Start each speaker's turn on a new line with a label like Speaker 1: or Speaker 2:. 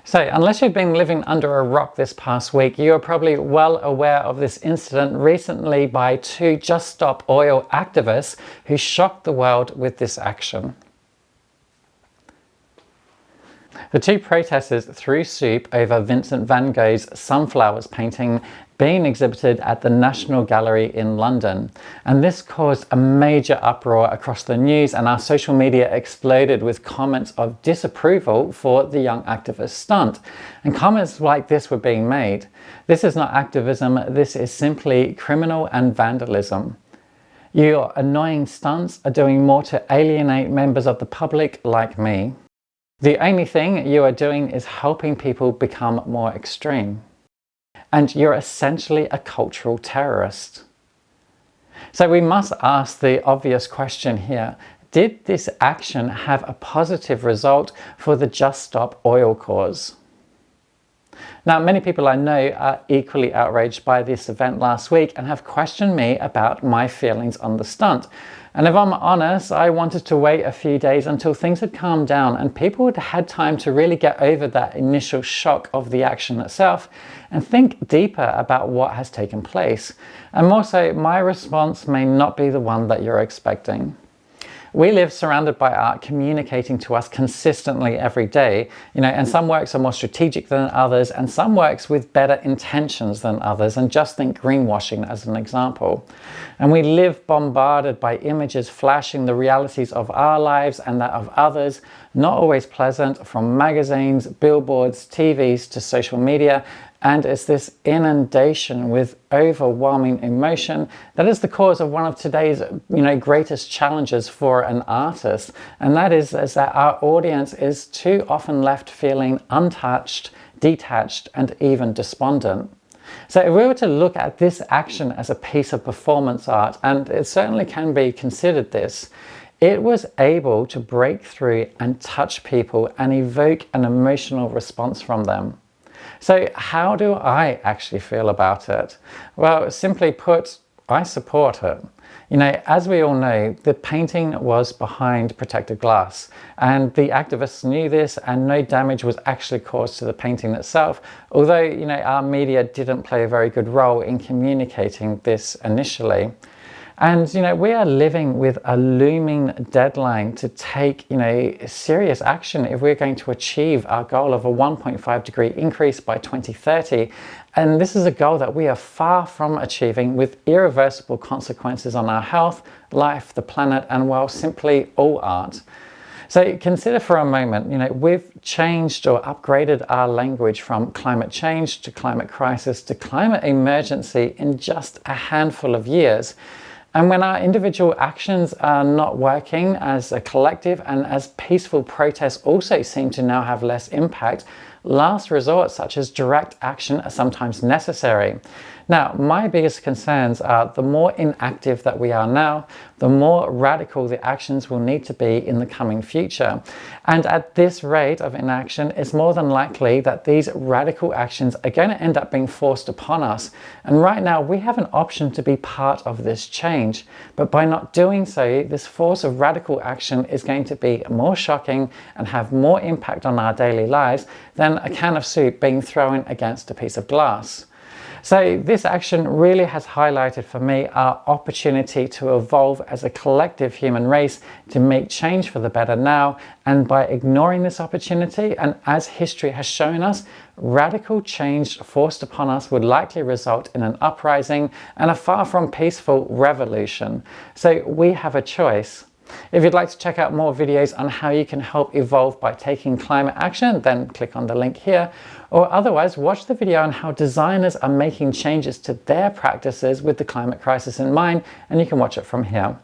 Speaker 1: So, unless you've been living under a rock this past week, you are probably well aware of this incident recently by two Just Stop Oil activists who shocked the world with this action. The two protesters threw soup over Vincent van Gogh's Sunflowers painting being exhibited at the National Gallery in London. And this caused a major uproar across the news, and our social media exploded with comments of disapproval for the young activist stunt. And comments like this were being made. This is not activism, this is simply criminal and vandalism. Your annoying stunts are doing more to alienate members of the public like me. The only thing you are doing is helping people become more extreme. And you're essentially a cultural terrorist. So we must ask the obvious question here. Did this action have a positive result for the Just Stop Oil cause? Now, many people I know are equally outraged by this event last week and have questioned me about my feelings on the stunt. And if I'm honest, I wanted to wait a few days until things had calmed down and people had had time to really get over that initial shock of the action itself and think deeper about what has taken place. And more so, my response may not be the one that you're expecting. We live surrounded by art communicating to us consistently every day, and some works are more strategic than others, and some works with better intentions than others, and just think greenwashing as an example. And we live bombarded by images flashing the realities of our lives and that of others, not always pleasant, from magazines, billboards, TVs to social media. And it's this inundation with overwhelming emotion that is the cause of one of today's greatest challenges for an artist. And that is that our audience is too often left feeling untouched, detached, and even despondent. So if we were to look at this action as a piece of performance art, and it certainly can be considered this, it was able to break through and touch people and evoke an emotional response from them. So how do I actually feel about it? Well, simply put, I support it. As we all know, the painting was behind protected glass, and the activists knew this, and no damage was actually caused to the painting itself, although, our media didn't play a very good role in communicating this initially. And, we are living with a looming deadline to take, serious action if we're going to achieve our goal of a 1.5 degree increase by 2030. And this is a goal that we are far from achieving, with irreversible consequences on our health, life, the planet, and, well, simply all art. So consider for a moment, we've changed or upgraded our language from climate change to climate crisis to climate emergency in just a handful of years. And when our individual actions are not working as a collective, and as peaceful protests also seem to now have less impact, last resorts such as direct action are sometimes necessary. Now, my biggest concerns are the more inactive that we are now, the more radical the actions will need to be in the coming future. And at this rate of inaction, it's more than likely that these radical actions are going to end up being forced upon us. And right now, we have an option to be part of this change. But by not doing so, this force of radical action is going to be more shocking and have more impact on our daily lives than a can of soup being thrown against a piece of glass. So this action really has highlighted for me our opportunity to evolve as a collective human race to make change for the better now. And by ignoring this opportunity, and as history has shown us, radical change forced upon us would likely result in an uprising and a far from peaceful revolution. So we have a choice. If you'd like to check out more videos on how you can help evolve by taking climate action, then click on the link here. Or otherwise, watch the video on how designers are making changes to their practices with the climate crisis in mind, and you can watch it from here.